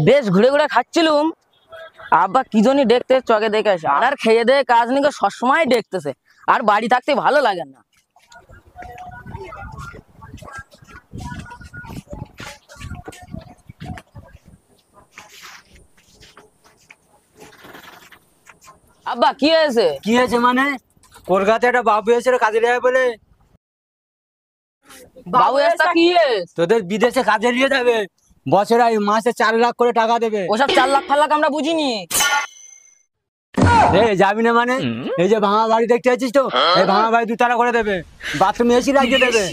বেশ ঘুরে ঘুরে খাচ্ছিলুম, আব্বা কি জনি দেখতে চকে দেখে আসে আর খেয়ে দেয়ে কাজ নিয়ে সবসময় দেখতেছে, আর বাড়ি থাকতে ভালো লাগে না। আব্বা কি হয়েছে? কি হয়েছে মানে? কলকাতায় একটা বাবু এসে কাজে যাবে বলে। বাবু এসটা কি তোদের বিদেশে কাজে নিয়ে যাবে, বছরে মাসে 4 লাখ করে টাকা দেবে। ওসব 4 লাখ ফালাক আমরা বুঝিনি। যাবি না মানে? এই যে ভাঙা বাড়ি দেখতে আছিস তো, এই ভাঙা বাড়ি 2 তালা করে দেবে, বাথরুমে এসি লাগিয়ে দেবে।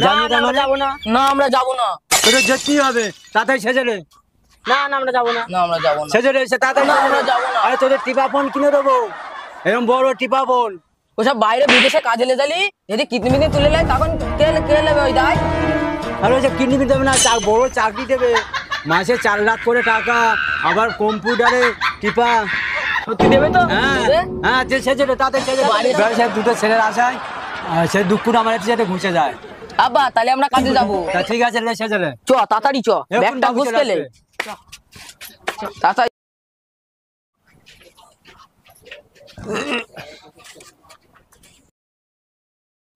যাবি না মানে? যাবো না। না আমরা যাবো না। তোদের যেতেই হবে, তাড়াতাড়ি সেজে রে। না না আমরা যাবো না। না আমরা যাবো না। সেজে রে, সে তাড়াতাড়ি। না আমরা যাবো না। আরে তোদের টিপা ফোন কিনে দেবো, এরকম বড় টিপা ফোন। ওসব বাইরে বিদেশে কাজে লে যালি, যদি কিডনি মিডনি তুলে নেয় তখন কে কে নেবে ওই দায়? আরে ওই যে কিডনি দেবে না, বড় চাকরি দেবে, মাসে 4 লাখ করে টাকা, আবার কম্পিউটারে টিপা। সত্যি দেবে তো? হ্যাঁ সেজে রে, তাড়াতাড়ি সেজে। সে দুটো ছেলের আশায় সে দুঃখটা আমার সাথে ঘুষে যায়। আব্বা তাহলে আমরা কাজে যাবো। তা ঠিক আছে রে, সেজে রে। চ তাড়াতাড়ি চ, ব্যাগটা গুছকে লে তাড়াতাড়ি।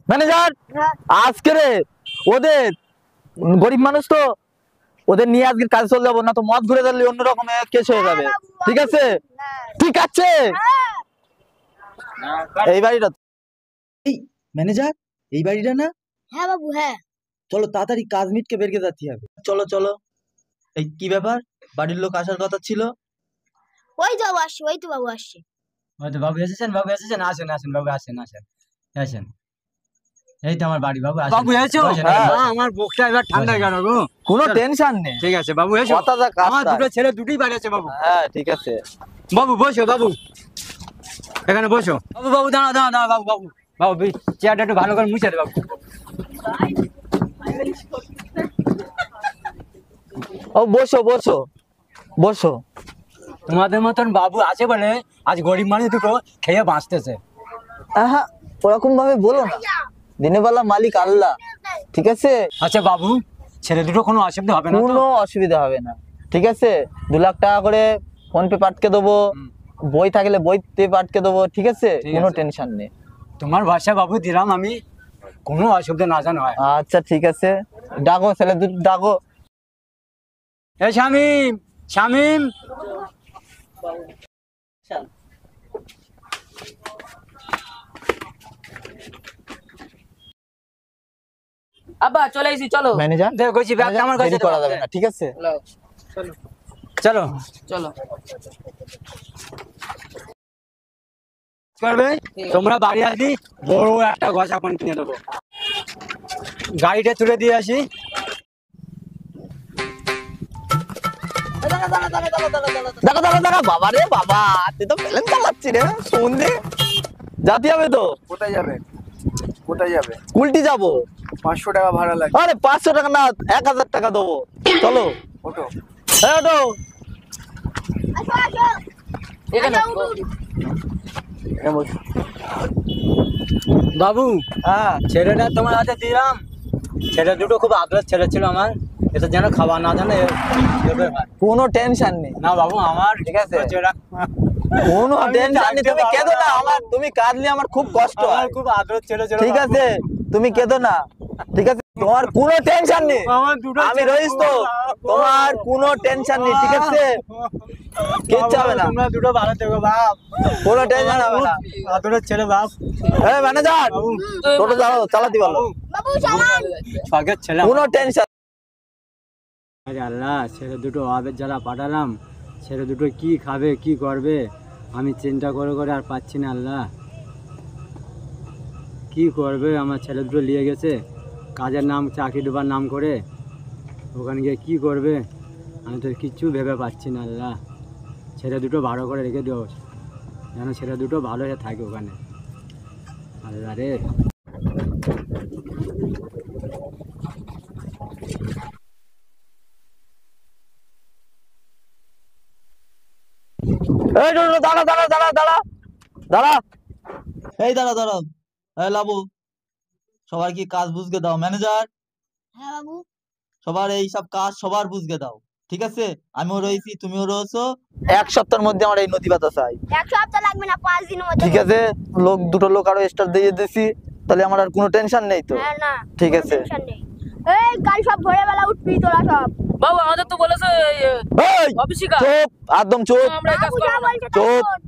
ম্যানেজার, আজকে রে ওদের গরিব মানুষ তো, ওদের নিয়ে আজকে কাজে চলে যাবো, না তো মদ ঘুরে দিলে অন্যরকম কেস হয়ে যাবে। ঠিক আছে ঠিক আছে। এই বাড়িটা ম্যানেজার, এই বাড়িটা না? হ্যাঁ বাবু হ্যাঁ। চলো তাড়াতাড়ি কাজ মিটকে বেরিয়ে যাচ্ছি হবে। চলো চলো। এই কি ব্যাপার, বাড়ির লোক আসার কথা ছিল? ওই তো বাবু আসছে, ওই তো বাবু আসছে। ওই তো বাবু এসেছেন, বাবু এসেছেন, আসেন আসেন বাবু, আসেন আসেন আসেন। এই তো আমার বাড়ি, বাবু আসেন। বাবু এসো। আমার বুকটা এবার ঠান্ডা গেল গো। কোনো টেনশন নেই। ঠিক আছে বাবু এসো। আমার দুটো ছেলে দুটোই বাড়ি আছে বাবু। হ্যাঁ ঠিক আছে বাবু বসো, বাবু এখানে বসো। বাবু বাবু দাঁড়া দাঁড়া দাঁড়া, বাবু বাবু বাবু চেয়ারটা একটু ভালো করে মুছে দে বাবু। ও বসো বসো বসো। তোমাদের মতন বাবু আছে বলে আজ গরিব মানুষ দুটো খেয়ে বাঁচতেছে। হ্যাঁ ওরকম ভাবে বলো না, দিনের বেলা মালিক আল্লাহ। ঠিক আছে। আচ্ছা বাবু, ছেলে দুটো কোনো অসুবিধা হবে না? কোনো অসুবিধা হবে না। ঠিক আছে, 2 লাখ টাকা করে ফোন পে পাঠিয়ে দেবো, বই থাকলে বইতে পাঠিয়ে দেবো। ঠিক আছে, কোনো টেনশন নেই। তোমার ভাষা বাবু দিলাম আমি, কোনো অসুবিধা না জানো হয়। আচ্ছা ঠিক আছে, ডাকো ছেলে দুটো ডাকো। এই শামিম, শামিম। আব্বা চলে এসেছি, চলো। ম্যানেজার দেখো ব্যাগটা আমার কাছে করা যাবে না। ঠিক আছে চলো চলো চলো। করবে তোমরা বাড়ি আসি, বড় একটা গজা পানি কিনে দেবো, গাড়িটা তুলে দিয়ে আসি। দেখো দেখো দেখো, বাবা রে বাবা, তুই তো প্লেন চালাচ্ছি রে সন্ধে। যাতে হবে তো? কোথায় যাবেন? কোথায় যাবে? উল্টি যাবো। 500 টাকা ভাড়া লাগবে। আরে 500 টাকা না, 1000 টাকা দেবো। চলো ওটো। হ্যাঁ ওটো। আসো আসো। এখানে বাবু হ্যাঁ ছেলেটা তোমার হাতে দিলাম, ছেলে দুটো খুব আগ্রহ ছেলে ছিল আমার, এটা যেন খাবার না জানে। কোনো টেনশন নেই। না বাবু আমার ঠিক আছে, কোনো টেনশন নেই। তুমি কেঁদো না, আমার তুমি কাঁদলে আমার খুব কষ্ট হয়। খুব আগ্রহ ছেলে ছিল। ঠিক আছে তুমি কেঁদো না। ঠিক আছে, তোমার কোনো টেনশন নেই, আমি রয়েছি তো। তোমার কোনো টেনশন নেই। ঠিক আছে, কিচ্ছু হবে না। তোমরা দুটো ভালো থেকো বাপ, কোনো টেনশন হবে না। আদরের ছেলে বাপ। এই ম্যানেজার, টোটো চালাতে বলো। বাবু সামান। স্বর্গের ছেলে। কোনো টেনশন। আরে আল্লাহ, ছেলে দুটো আবের জ্বালা পাঠালাম, ছেলে দুটো কি খাবে কি করবে আমি চিন্তা করে করে আর পাচ্ছি না। আল্লাহ কি করবে, আমার ছেলে দুটো নিয়ে গেছে কাজের নাম, চাকরি ডোবার নাম করে, ওখানে গিয়ে কী করবে আমি তো কিচ্ছু ভেবে পাচ্ছি না। আল্লাহ ছেলে দুটো ভালো করে রেখে দিও, যেন ছেলে দুটো ভালো হয়ে থাকে ওখানে। আল্লাহ রে। এই টোটো দাঁড়া দাঁড়া দাঁড়া দাঁড়া দাঁড়া। এই দাঁড়া দাঁড়াও। এই লাবু, সবাই কি কাজ বুঝকে দাও। ম্যানেজার হ্যাঁ বাবু। সবার এই সব কাজ সবার বুঝকে দাও, ঠিক আছে? আমিও রয়েছি, তুমিও রয়েছো। 1 সপ্তাহের মধ্যে আমার এই নদী পাতা চাই, 1 সপ্তাহ লাগবে না, 5 দিনের মধ্যে। ঠিক আছে? দুটো লোক আরো এক্সট্রা দিয়ে দিছি, তাহলে আমার আর কোনো টেনশন নেই তো। হ্যাঁ না, ঠিক আছে। টেনশন নেই। এই কাল সব ভোরবেলা উঠবি তোরা সব। বাবু আমাদের তো বলেছে এই অফিসি কাজ। চুপ, একদম চুপ। আমরা এই কাজ বাবু যা করবো না। বলছে তাই চুপ। কর।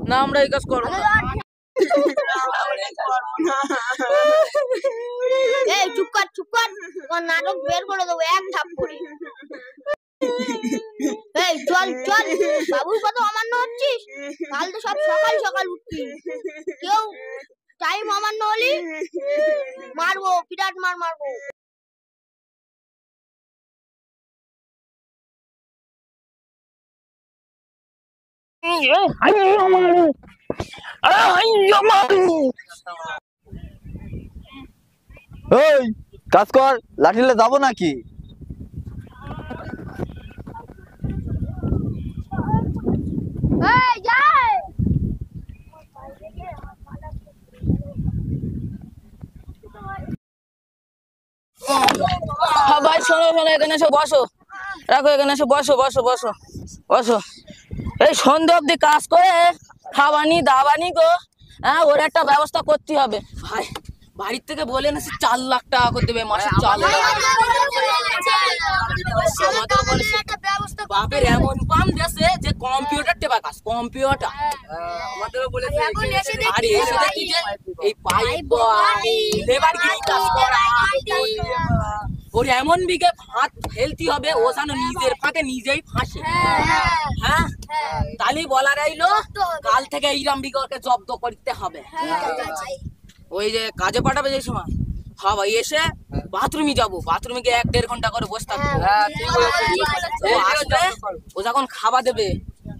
না আমরা এই কাজ করবো না। এই চুপ কর, চুপ কর, তোমার নাটক বের করে দেবো এক ধাপ করে। এই চল চল, বাবুর কথা অমান্য হচ্ছিস, কাল তো সব সকাল সকাল উঠবি। কেউ টাইম অমান্য হলি মারবো, বিরাট মারবো। এই কাজ কর, লাঠিলে যাবো নাকি? এই যাই। হ্যাঁ ভাই শোনো শোনো, এখানে এসে বসো, রাখো এখানে এসে বসো বসো বসো বসো। এই সন্ধ্যে অব্দি কাজ করে খাবানি দাবানি গো, হ্যাঁ ওর একটা ব্যবস্থা করতে হবে। ভাই বাড়ির থেকে বলে না 4 লাখ টাকা করে দেবে মাসে, 4 লাখ। বাপের এমন পাম দেশে যে কম্পিউটার টেপা কাজ, কম্পিউটার। আমাদেরও বলেছে আর এসে দেখি যে এই পাইপ লেবার গিরি কাজ করা। ওর এমন বিঘে ভাত ফেলতে হবে ও যেন নিজের ফাঁকে নিজেই ফাঁসে। হ্যাঁ তাহলেই বলার আইলো কাল থেকে এইরাম বিঘে ওকে জব্দ করতে হবে। ওই যে কাজে পাঠাবে যে সময়, হ্যাঁ ভাই এসে বাথরুমে যাবো, বাথরুমে গিয়ে 1-1.5 ঘন্টা করে বসে থাকবো। ও আসবে, ও যখন খাওয়া দেবে,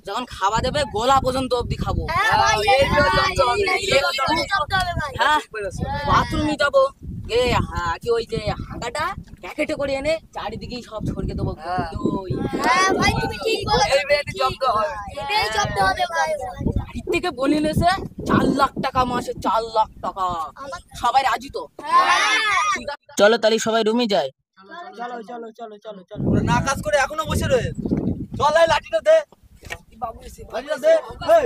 যখন খাওয়া দেবে গোলা পর্যন্ত অব্দি খাবো। হ্যাঁ বাথরুমে যাবো, কি ওই যে হাঁকাটা প্যাকেটে করে এনে চারিদিকেই সব ছড়িয়ে দেবো। হ্যাঁ ভাই তুমি ঠিক বলেছো, এটাই জব্দ হবে ভাই। বাড়ির থেকে বলে নেছে 4 লাখ টাকা মাসে, 4 লাখ টাকা। সবাই রাজি তো? চলো তাহলে সবাই রুমে যাই। ওরা না কাজ করে এখনো বসে রয়ে, চল এই লাঠিটা দে, লাঠিটা দে। এই,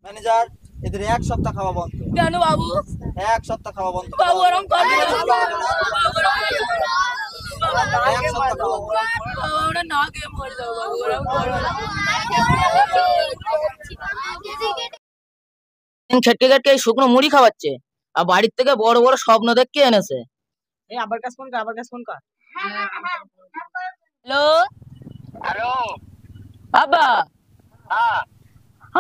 ম্যানেজার এদের 1 সপ্তাহ খাওয়া বন্ধ, কেন বাবু? 1 সপ্তাহ খাওয়া বন্ধ, বাবু ওরম করবে না। 1 সপ্তাহ খাওয়া বন্ধ। ওরা না খেয়ে মরে যাবো বাবু, ওরম করবে না। খেটকে খেটকে এই শুকনো মুড়ি খাওয়াচ্ছে, আর বাড়ির থেকে বড় বড় স্বপ্ন দেখে এনেছে। Hello hello. আব্বা, হ্যাঁ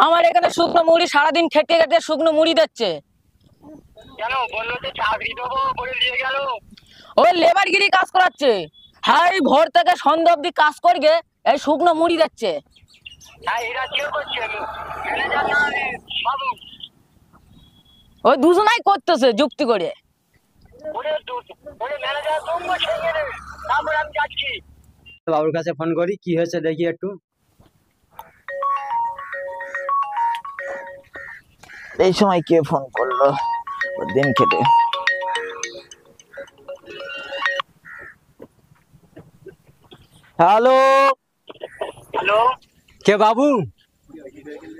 আমার এখানে শুকনো মুড়ি সারাদিন খেটে খেটে শুকনো মুড়ি দিচ্ছে। কেন বললো তো চাকরি দেবো বলে দিয়ে গেল। ওই লেবারগিরি কাজ করাচ্ছে, হ্যাঁ এই ভোর থেকে সন্ধ্যা অব্দি কাজ করবে, এই শুকনো মুড়ি দিচ্ছে। হ্যাঁ এরা কি করছে? ম্যানেজার না বাবু? ওই দুজনাই করতেছে যুক্তি করে। ওরে ম্যানেজার তুমি ছেড়ে দে, তারপর আমি যাচ্ছি। বাবুর কাছে ফোন করি, কি হয়েছে দেখি একটু। এই সময় কে ফোন করলো? দিন খেটে। Hello, hello. কে বাবু?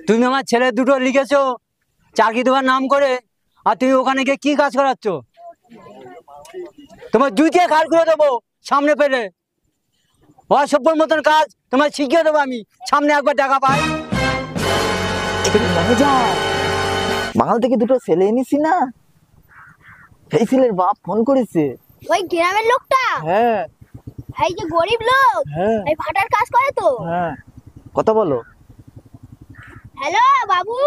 তুমি আমার ছেলে দুটো লিখেছো চাকরি দেওয়ার নাম করে, আর তুমি ওখানে গিয়ে কি কাজ করাচ্ছ? তোমার জুতিয়ে খাড় করে দেবো সামনে পেলে, অসভ্যর মতন কাজ তোমার শিখিয়ে দেবো আমি, সামনে একবার দেখা পাই। ম্যানেজার বাঙাল থেকে দুটো ছেলে এনেছি না, এই ছেলের বাপ ফোন করেছে। ওই গ্রামের লোকটা, হ্যাঁ এই যে গরিব লোক, হ্যাঁ এই ভাটার কাজ করে তো। হ্যাঁ, কথা বলো। হ্যালো বাবু,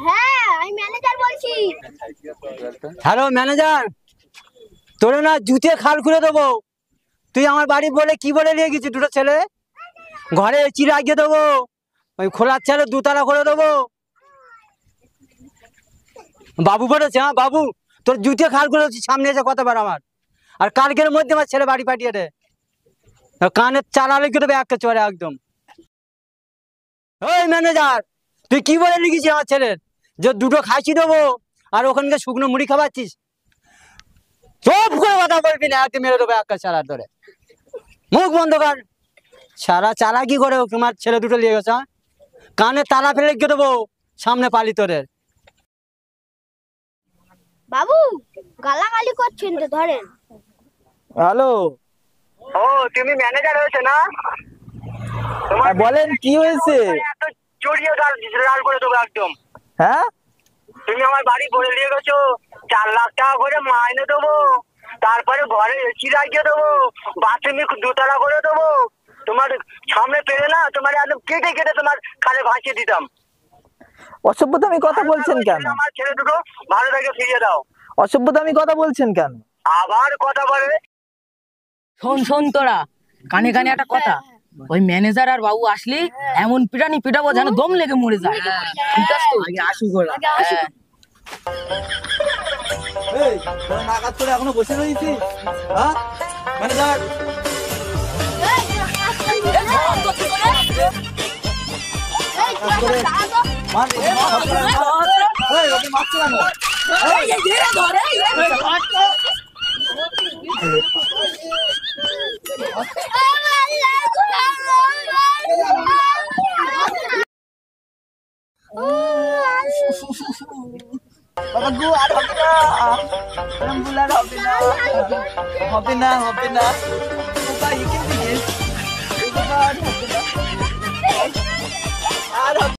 হ্যাঁ আমি ম্যানেজার বলছি। হ্যালো ম্যানেজার, তোরে না জুতিয়ে খাড় করে দেবো। তুই আমার বাড়ি বলে কি বলে নিয়ে গেছিস? দুটো ছেলে ঘরে চিরা গিয়ে দেবো, ওই খোলার ছেলে 2 তালা করে দেবো। বাবু বলেছে, হ্যাঁ বাবু তোর জুতিয়ে খাড় করে দিচ্ছি, সামনে এসে কথা বল আমার। আর কালকের মধ্যে আমার ছেলে বাড়ি পাঠিয়ে দে। কানের চালা লিখে দেবে একটা চড়ে একদম। ওই ম্যানেজার, তুই কি বলে লিখেছিস আমার ছেলের যে দুটো খাসি দেবো আর ওখানকার শুকনো মুড়ি খাওয়াচ্ছিস? চুপ করে কথা বলবি না, একদম মেরে দেবো একটা চালার ধরে। মুখ বন্ধ কর। সারা চালা কি করে তোমার ছেলে দুটো নিয়ে গেছে? কানে তালা ফেলে লিখে দেবো সামনে পালি তোদের। বাবু গালাগালি করছেন তো, ধরেন। হ্যালো, ও তুমি ম্যানেজার হয়েছে না? তোমার বলেন কি হয়েছে? এত চড়িয়ে লাল করে দেবো একদম। হ্যাঁ, তুমি আমার বাড়ি বলে দিয়ে গেছো 4 লাখ টাকা করে মাইনে দেবো, তারপরে ঘরে এসি লাগিয়ে দেবো, বাথরুমে 2 তলা করে দেবো। তোমার সামনে পেরে না তোমার একদম কেটে কেটে তোমার কানে ভাসিয়ে দিতাম। অসভ্যতামি কথা বলছেন কেন? আমার ছেলে দুটো ভালো থেকে ফিরিয়ে দাও। অসভ্যতামি কথা বলছেন কেন? আবার কথা বলে। শোন শোন তোরা, কানে কানে একটা কথা, ওই ম্যানেজার আর বাবু আসলে এমন পিটানি পিটাবো যেন দম লেগে মরে যায়। ঠিক আছে তো? আগে আসুক ওরা। হ্যাঁ। এই তোরা নাকাজ করে এখনো বসে রয়েছিস? হ্যাঁ ম্যানেজার, মার এই ওকে মারছো কেন? বাবা গো, আর হবে না, এরম ভুল আর হবে না, হবে না, হবে না। বাবা এখান থেকে, বাবা আর হবে না, আর হবে